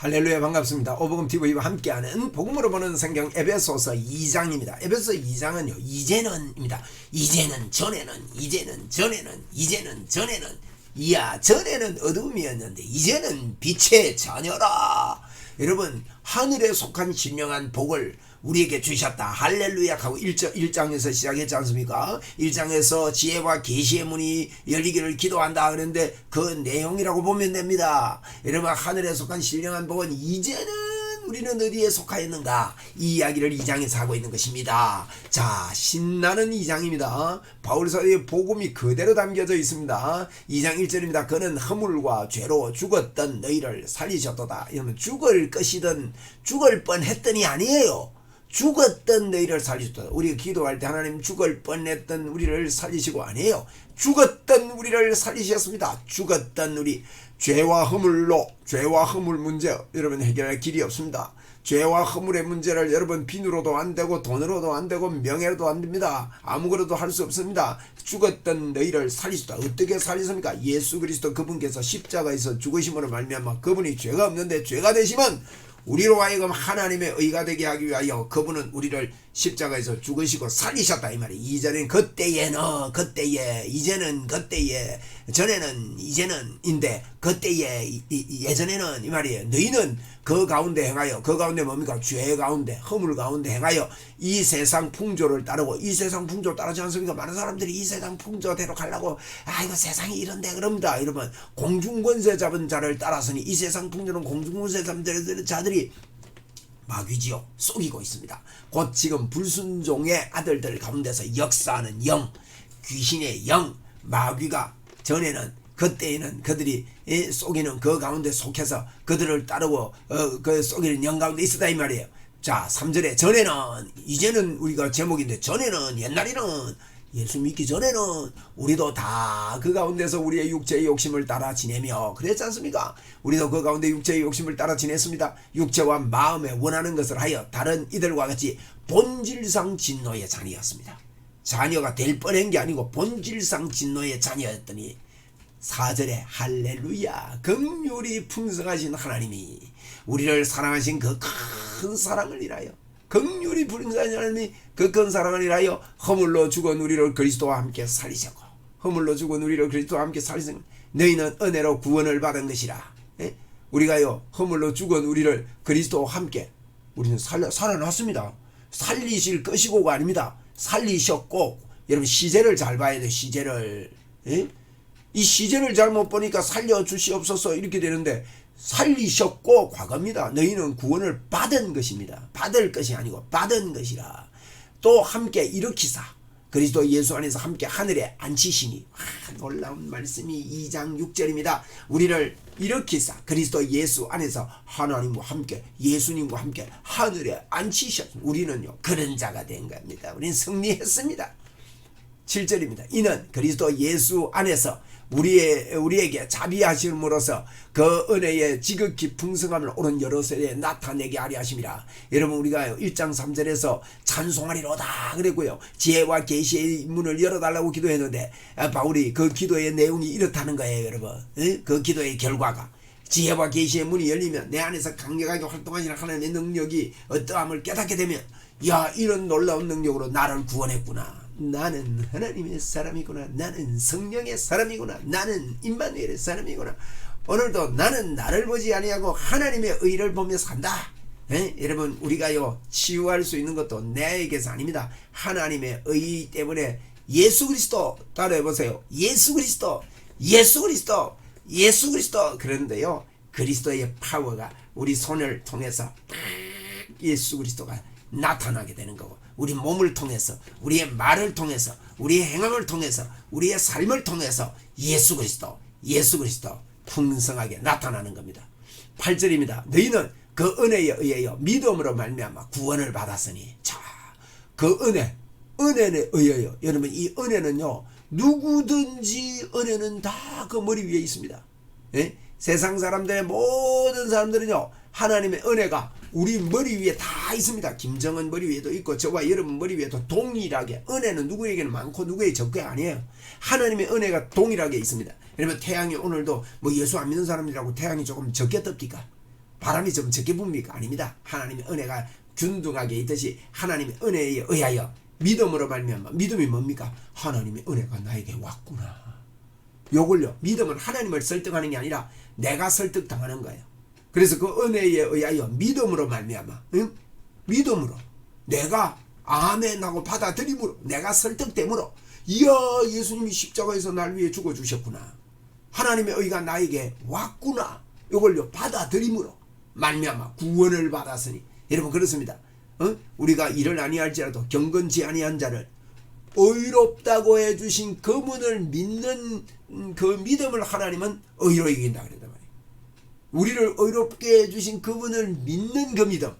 할렐루야, 반갑습니다. 오복음TV와 함께하는 복음으로 보는 성경 에베소서 2장입니다. 에베소서 2장은요, 이제는입니다. 이제는 전에는, 이제는 전에는, 이제는 전에는, 이야 전에는 어둠이었는데 이제는 빛의 자녀라. 여러분, 하늘에 속한 신령한 복을 우리에게 주셨다. 할렐루야 하고 1장에서 시작했지 않습니까? 1장에서 지혜와 계시의 문이 열리기를 기도한다 그런데 그 내용이라고 보면 됩니다. 여러분, 하늘에 속한 신령한 복은 이제는 우리는 어디에 속하였는가? 이 이야기를 2장에서 하고 있는 것입니다. 자, 신나는 2장입니다. 바울서의 복음이 그대로 담겨져 있습니다. 2장 1절입니다. 그는 허물과 죄로 죽었던 너희를 살리셨도다. 이러면 죽을 것이든 죽을 뻔했더니 아니에요. 죽었던 너희를 살리셨다. 우리가 기도할 때 하나님 죽을 뻔했던 우리를 살리시고 아니에요. 죽었던 우리를 살리셨습니다. 죽었던 우리. 죄와 허물 문제 여러분 해결할 길이 없습니다. 죄와 허물의 문제를 여러분 빈으로도 안 되고 돈으로도 안 되고 명예로도 안 됩니다. 아무거나도 할 수 없습니다. 죽었던 너희를 살리셨다. 어떻게 살리십니까? 예수 그리스도 그분께서 십자가에서 죽으심으로 말미암아 그분이 죄가 없는데 죄가 되시면 우리로 하여금 하나님의 의가 되게 하기 위하여 그분은 우리를 십자가에서 죽으시고 살리셨다 이 말이에요. 이전엔 그때에는 그때에, 이제는 그때에, 전에는 이제는인데 그때에 예전에는 이 말이에요. 너희는 그 가운데 행하여, 그 가운데 뭡니까? 죄 가운데 허물 가운데 행하여 이 세상 풍조를 따르고, 이 세상 풍조 따르지 않습니까? 많은 사람들이 이 세상 풍조대로 가려고 이거 세상이 이런데 그럽니다. 이러면 공중권세 잡은 자를 따라서니 이 세상 풍조는 공중권세 잡은 자들이 마귀지요. 속이고 있습니다. 곧 지금 불순종의 아들들 가운데서 역사하는 영, 귀신의 영, 마귀가 전에는 그때에는 그들이 속이는 그 가운데 속해서 그들을 따르고 그 속이는 영 가운데 있었다 이 말이에요. 자, 3절에 전에는, 이제는 우리가 제목인데 전에는, 옛날에는, 예수 믿기 전에는 우리도 다 그 가운데서 우리의 육체의 욕심을 따라 지내며 그랬지 않습니까? 우리도 그 가운데 육체의 욕심을 따라 지냈습니다. 육체와 마음에 원하는 것을 하여 다른 이들과 같이 본질상 진노의 자녀였습니다. 자녀가 될 뻔한 게 아니고 본질상 진노의 자녀였더니 4절에 할렐루야, 긍휼이 풍성하신 하나님이 우리를 사랑하신 그 큰 사랑을 인하여, 긍휼이 풍성하신 하나님이 그 큰 사랑을 인하여 허물로 죽은 우리를 그리스도와 함께 살리셨고, 허물로 죽은 우리를 그리스도와 함께 살리셨고, 너희는 은혜로 구원을 받은 것이라. 우리가요, 허물로 죽은 우리를 그리스도와 함께 우리는 살아났습니다. 살리실 것이고가 아닙니다. 살리셨고, 여러분 시제를 잘 봐야 돼요. 시제를. 이 시제를 잘못 보니까 살려주시옵소서 이렇게 되는데, 살리셨고 과거입니다. 너희는 구원을 받은 것입니다. 받을 것이 아니고 받은 것이라. 또 함께 일으키사 그리스도 예수 안에서 함께 하늘에 앉히시니, 놀라운 말씀이 2장 6절입니다. 우리를 일으키사 그리스도 예수 안에서 하나님과 함께, 예수님과 함께 하늘에 앉히셨습니다. 우리는요 그런 자가 된 겁니다. 우리는 승리했습니다. 7절입니다. 이는 그리스도 예수 안에서 우리에게 자비하심으로써 그 은혜의 지극히 풍성함을 오는 여러 세대에 나타내게 하려 하심이라. 여러분, 우리가 1장 3절에서 찬송하리로다 그랬고요, 지혜와 계시의 문을 열어달라고 기도했는데 바울이 그 기도의 내용이 이렇다는 거예요. 여러분, 그 기도의 결과가 지혜와 계시의 문이 열리면 내 안에서 강력하게 활동하시는 하나님의 능력이 어떠함을 깨닫게 되면, 야, 이런 놀라운 능력으로 나를 구원했구나, 나는 하나님의 사람이구나, 나는 성령의 사람이구나, 나는 임마누엘의 사람이구나, 오늘도 나는 나를 보지 아니하고 하나님의 의를 보며 산다. 여러분, 우리가요 치유할 수 있는 것도 내에게서 아닙니다. 하나님의 의 때문에. 예수 그리스도 따라해보세요. 예수 그리스도, 예수 그리스도, 예수 그리스도. 그런데요, 그리스도의 파워가 우리 손을 통해서 예수 그리스도가 나타나게 되는 거고, 우리 몸을 통해서, 우리의 말을 통해서, 우리의 행함을 통해서, 우리의 삶을 통해서 예수 그리스도, 예수 그리스도 풍성하게 나타나는 겁니다. 8절입니다. 너희는 그 은혜에 의하여 믿음으로 말미암아 구원을 받았으니. 자, 그 은혜에 의하여, 여러분, 이 은혜는요 누구든지 은혜는 다 그 머리 위에 있습니다. 세상 사람들의 모든 사람들은요 하나님의 은혜가 우리 머리 위에 다 있습니다. 김정은 머리 위에도 있고 저와 여러분 머리 위에도 동일하게, 은혜는 누구에게는 많고 누구에게 적게 아니에요. 하나님의 은혜가 동일하게 있습니다. 여러분, 태양이 오늘도 뭐 예수 안 믿는 사람들이라고 태양이 조금 적게 뜹니까? 바람이 좀 적게 붑니까? 아닙니다. 하나님의 은혜가 균등하게 있듯이 하나님의 은혜에 의하여 믿음으로 말미암아. 믿음이 뭡니까? 하나님의 은혜가 나에게 왔구나. 요걸요, 믿음은 하나님을 설득하는 게 아니라 내가 설득당하는 거예요. 그래서 그 은혜에 의하여 믿음으로 말미암아, 응? 믿음으로 내가 아멘하고 받아들임으로, 내가 설득됨으로, 이야, 예수님이 십자가에서 날 위해 죽어주셨구나, 하나님의 의가 나에게 왔구나, 요걸요 받아들임으로 말미암아 구원을 받았으니. 여러분 그렇습니다. 우리가 이를 아니할지라도 경건치 아니한 자를 의롭다고 해주신 그분을 믿는 그 믿음을 하나님은 의로 이긴다 그랬단 말이에요. 우리를 의롭게 해주신 그분을 믿는 그 믿음,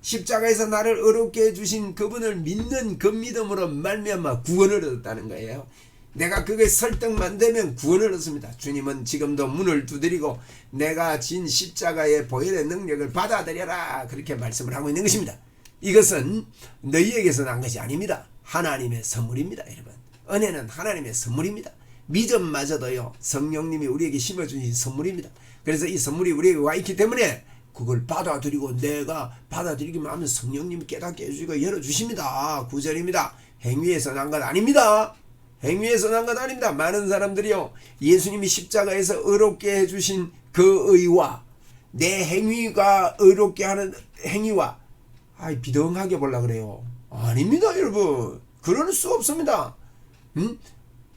십자가에서 나를 의롭게 해주신 그분을 믿는 그 믿음으로 말미암아 구원을 얻었다는 거예요. 내가 그게 설득만 되면 구원을 얻습니다. 주님은 지금도 문을 두드리고 내가 진 십자가의 보혈의 능력을 받아들여라, 그렇게 말씀을 하고 있는 것입니다. 이것은 너희에게서 난 것이 아닙니다. 하나님의 선물입니다. 여러분, 은혜는 하나님의 선물입니다. 믿음마저도요 성령님이 우리에게 심어주신 선물입니다. 그래서 이 선물이 우리에게 와 있기 때문에 그걸 받아들이고 내가 받아들이기만 하면 성령님이 깨닫게 해주시고 열어주십니다. 9절입니다. 행위에서 난 것 아닙니다. 행위에서 난 것 아닙니다. 많은 사람들이요 예수님이 십자가에서 의롭게 해주신 그 의와 내 행위가 의롭게 하는 행위와 비등하게 보려고 그래요. 아닙니다. 여러분, 그럴 수 없습니다.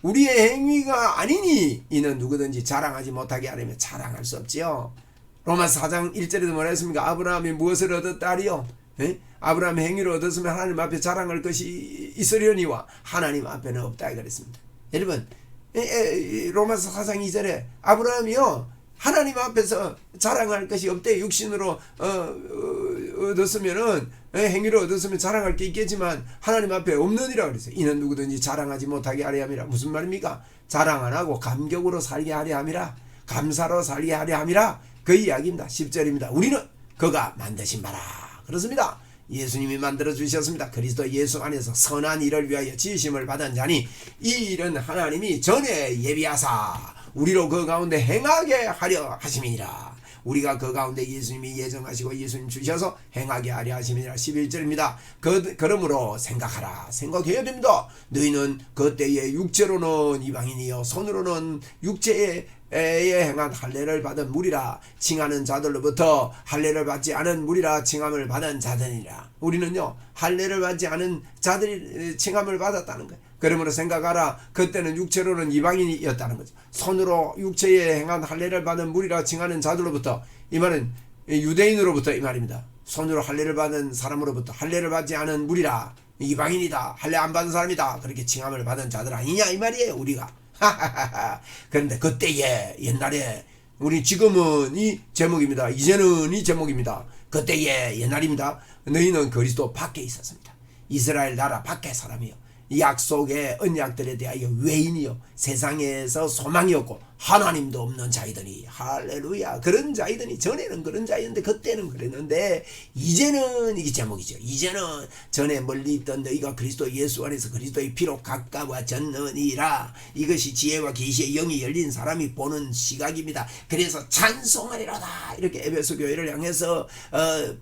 우리의 행위가 아니니 이는 누구든지 자랑하지 못하게 하려면 자랑할 수 없지요. 로마서 4장 1절에도 뭐라 했습니까? 아브라함이 무엇을 얻었다 하리요? 아브라함의 행위를 얻었으면 하나님 앞에 자랑할 것이 있으려니와 하나님 앞에는 없다 그랬습니다. 여러분, 로마서 4장 2절에 아브라함이요 하나님 앞에서 자랑할 것이 없대. 육신으로 얻었으면은 행위를 얻었으면 자랑할 게 있겠지만 하나님 앞에 없느니라 그랬어요. 이는 누구든지 자랑하지 못하게 하려 함이라. 무슨 말입니까? 자랑 안 하고 감격으로 살게 하려 함이라, 감사로 살게 하려 함이라, 그 이야기입니다. 10절입니다. 우리는 그가 만드신 바라. 그렇습니다. 예수님이 만들어 주셨습니다. 그리스도 예수 안에서 선한 일을 위하여 지으심을 받은 자니 이 일은 하나님이 전에 예비하사 우리로 그 가운데 행하게 하려 하심이니라. 우리가 그 가운데 예수님이 예정하시고 예수님 주셔서 행하게 하려 하심이니라. 11절입니다. 그러므로 생각하라. 생각해야 됩니다. 너희는 그때의 육체로는 이방인이요 손으로는 육체에 행한 할례를 받은 무리라 칭하는 자들로부터 할례를 받지 않은 무리라 칭함을 받은 자들이라. 우리는요 할례를 받지 않은 자들이 칭함을 받았다는 거예요. 그러므로 생각하라. 그때는 육체로는 이방인이었다는 거죠. 손으로 육체에 행한 할례를 받은 무리라 칭하는 자들로부터, 이 말은 유대인으로부터 이 말입니다. 손으로 할례를 받은 사람으로부터 할례를 받지 않은 무리라 이방인이다, 할례 안 받은 사람이다, 그렇게 칭함을 받은 자들 아니냐 이 말이에요. 우리가 그런데 그때에, 옛날에, 우리 지금은 이 제목입니다. 이제는 이 제목입니다. 그때에, 옛날입니다. 너희는 그리스도 밖에 있었습니다. 이스라엘 나라 밖에 사람이요 약속의 언약들에 대하여 외인이요 세상에서 소망이었고 하나님도 없는 자이더니, 할렐루야, 그런 자이더니, 전에는 그런 자였는데 그때는 그랬는데 이제는, 이게 제목이죠. 이제는 전에 멀리 있던 너희가 그리스도 예수 안에서 그리스도의 피로 가까워졌느니라. 이것이 지혜와 계시의 영이 열린 사람이 보는 시각입니다. 그래서 찬송하리로다, 이렇게 에베소 교회를 향해서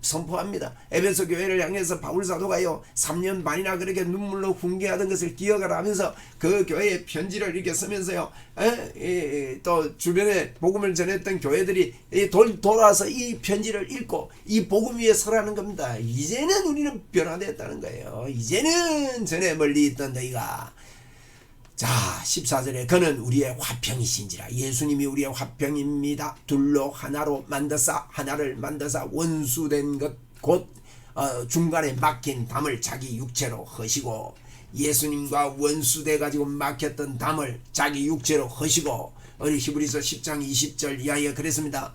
선포합니다. 에베소 교회를 향해서 바울 사도가요 3년 반이나 그렇게 눈물로 훈계하던 것을 기억하라 하면서 그 교회에 편지를 이렇게 쓰면서요 또 주변에 복음을 전했던 교회들이 돌아서 이 편지를 읽고 이 복음 위에 서라는 겁니다. 이제는 우리는 변화되었다는 거예요. 이제는 전에 멀리 있던 너희가, 자 14절에 그는 우리의 화평이신지라. 예수님이 우리의 화평입니다. 둘로 하나로 만드사, 하나를 만드사 원수된 것 곧 중간에 막힌 담을 자기 육체로 허시고, 예수님과 원수돼 가지고 막혔던 담을 자기 육체로 허시고, 우리 히브리서 10장 20절 이하에 그랬습니다.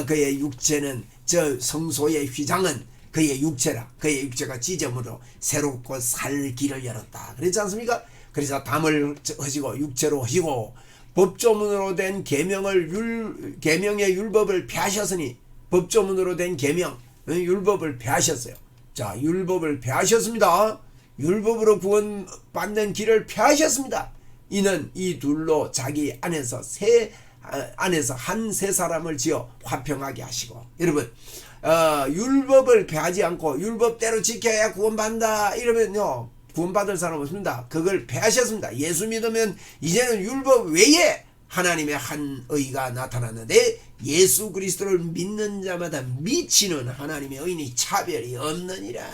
그의 육체는, 저 성소의 휘장은 그의 육체라. 그의 육체가 찢음으로 새롭고 살 길을 열었다. 그랬지 않습니까? 그래서 담을 허시고 육체로 허시고 법조문으로 된 계명의 율법을 폐하셨으니, 법조문으로 된 계명 율법을 폐하셨어요. 자, 율법을 폐하셨습니다. 율법으로 구원받는 길을 폐하셨습니다. 이는 이 둘로 자기 안에서 한 세 사람을 지어 화평하게 하시고. 여러분, 율법을 폐하지 않고 율법대로 지켜야 구원받는다 이러면요 구원받을 사람 없습니다. 그걸 폐하셨습니다. 예수 믿으면 이제는 율법 외에 하나님의 한 의가 나타났는데 예수 그리스도를 믿는 자마다 미치는 하나님의 의인이 차별이 없느니라.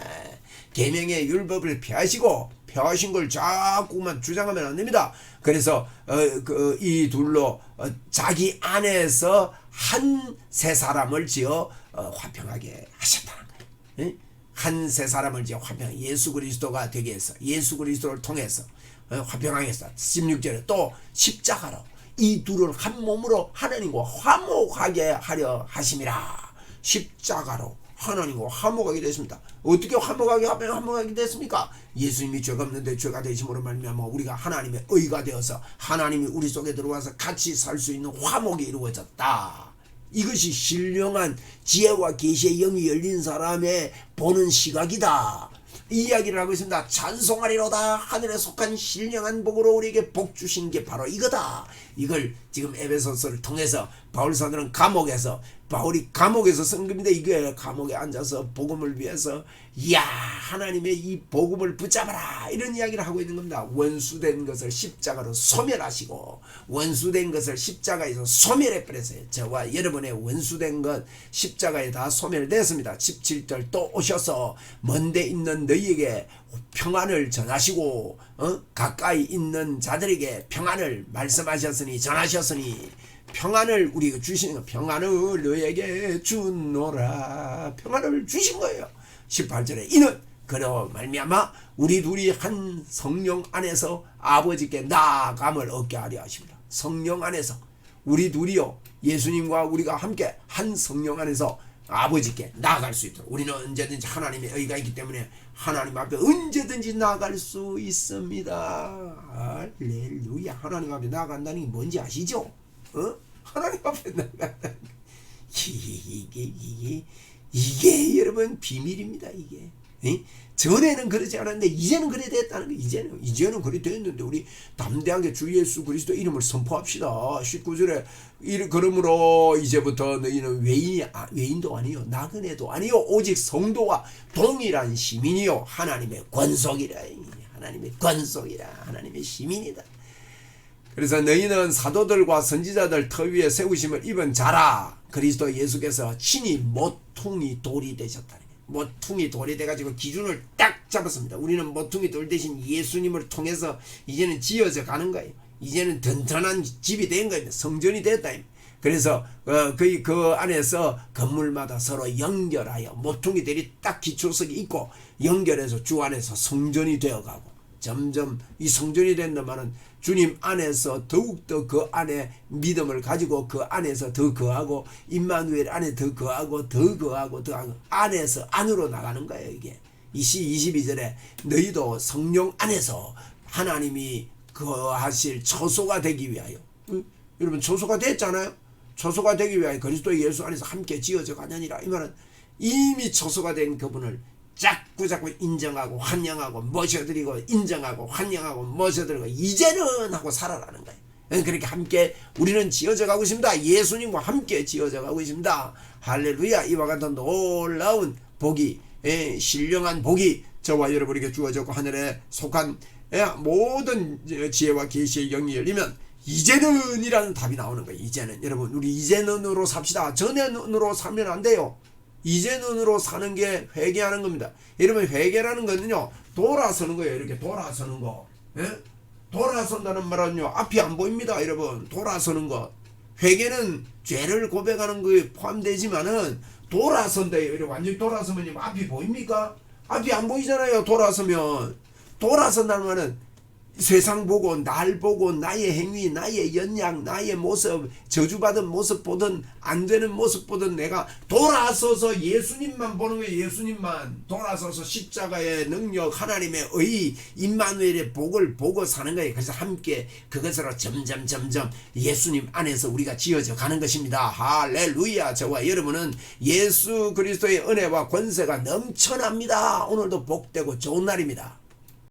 계명의 율법을 폐하시고 폐하신 걸 자꾸만 주장하면 안 됩니다. 그래서 이 둘로 자기 안에서 한 세 사람을 지어 화평하게 하셨다는 거예요. 한 세 사람을 지어 화평 예수 그리스도가 되게 해서 예수 그리스도를 통해서 화평하게 했어. 16절에 또 십자가로 이 둘을 한 몸으로 하나님과 화목하게 하려 하심이라. 십자가로 하나님과 화목하게 됐습니다. 어떻게 화목하게 됐습니까? 예수님이 죄가 없는데 죄가 되심으로 말미암아 우리가 하나님의 의가 되어서 하나님이 우리 속에 들어와서 같이 살 수 있는 화목이 이루어졌다. 이것이 신령한 지혜와 계시의 영이 열린 사람의 보는 시각이다. 이 이야기를 하고 있습니다. 찬송하리로다. 하늘에 속한 신령한 복으로 우리에게 복 주신 게 바로 이거다. 이걸 지금 에베소서를 통해서 바울사도는 바울이 감옥에서 쓴 겁니다. 이게 감옥에 앉아서 복음을 위해서 이야 하나님의 이 복음을 붙잡아라 이런 이야기를 하고 있는 겁니다. 원수된 것을 십자가로 소멸하시고 원수된 것을 십자가에서 소멸해 버렸어요. 저와 여러분의 원수된 것 십자가에 다 소멸됐습니다. 17절 또 오셔서 먼데 있는 너희에게 평안을 전하시고 가까이 있는 자들에게 평안을 말씀하셨으니 전하셨으니 평안을 우리가 주시는 거 평안을 너에게 주노라. 평안을 주신 거예요. 18절에 이는 그로 말미암아 우리 둘이 한 성령 안에서 아버지께 나아감을 얻게 하려 하십니다. 성령 안에서 우리 둘이요 예수님과 우리가 함께 한 성령 안에서 아버지께 나아갈 수 있도록 우리는 언제든지 하나님의 의가 있기 때문에 하나님 앞에 언제든지 나아갈 수 있습니다. 할렐루야. 하나님 앞에 나아간다는 게 뭔지 아시죠? 하나님 앞에 나간다는 이게 여러분 비밀입니다. 이게 전에는 그러지 않았는데 이제는 그래 됐다는 거. 이제는 그래 됐는데 우리 담대하게 주 예수 그리스도 이름을 선포합시다. 19절에 그러므로 이제부터 너희는 외인도 아니요 나그네도 아니요 오직 성도와 동일한 시민이요 하나님의 권속이라. 하나님의 시민이다. 그래서 너희는 사도들과 선지자들 터 위에 세우심을 입은 자라. 그리스도 예수께서 친히 모퉁이 돌이 되셨다. 모퉁이 돌이 돼가지고 기준을 딱 잡았습니다. 우리는 모퉁이 돌 대신 예수님을 통해서 이제는 지어져 가는 거예요. 이제는 든든한 집이 된 거예요. 성전이 됐다. 그래서 그 안에서 건물마다 서로 연결하여 모퉁이들이 딱 기초석이 있고 연결해서 주 안에서 성전이 되어가고 점점 이 성전이 된다마는 주님 안에서 더욱더 그 안에 믿음을 가지고 그 안에서 더 거하고 임마누엘 안에 더 거하고 안에서 안으로 나가는 거예요. 이게 22절에 너희도 성령 안에서 하나님이 거하실 처소가 되기 위하여 여러분 처소가 됐잖아요. 처소가 되기 위하여 그리스도 예수 안에서 함께 지어져 가느니라. 이 말은 이미 처소가 된 그분을 자꾸 인정하고 환영하고 모셔드리고 인정하고 환영하고 모셔드리고 이제는 하고 살아라는 거예요. 그렇게 함께 우리는 지어져 가고 있습니다. 예수님과 함께 지어져 가고 있습니다. 할렐루야. 이와 같은 놀라운 복이 신령한 복이 저와 여러분에게 주어졌고 하늘에 속한 모든 지혜와 계시의 영이 열리면 이제는 이라는 답이 나오는 거예요. 이제는 여러분 우리 이제는으로 삽시다. 전에는으로 살면 안 돼요. 이제는으로 사는 게 회개하는 겁니다. 여러분 회개라는 거는요 돌아서는 거예요. 이렇게 돌아서는 거. 돌아선다는 말은요 앞이 안 보입니다. 여러분 돌아서는 것. 회개는 죄를 고백하는 거에 포함되지만은 돌아선다. 이렇게 완전히 돌아서면 앞이 보입니까? 앞이 안 보이잖아요. 돌아선다는 말은 세상 보고 날 보고 나의 행위 나의 연약 나의 모습 저주받은 모습 보든 안 되는 모습 보든 내가 돌아서서 예수님만 보는 거예요. 예수님만 돌아서서 십자가의 능력 하나님의 의 임마누엘의 복을 보고 사는 거예요. 그래서 함께 그것으로 점점 예수님 안에서 우리가 지어져 가는 것입니다. 할렐루야. 저와 여러분은 예수 그리스도의 은혜와 권세가 넘쳐납니다. 오늘도 복되고 좋은 날입니다.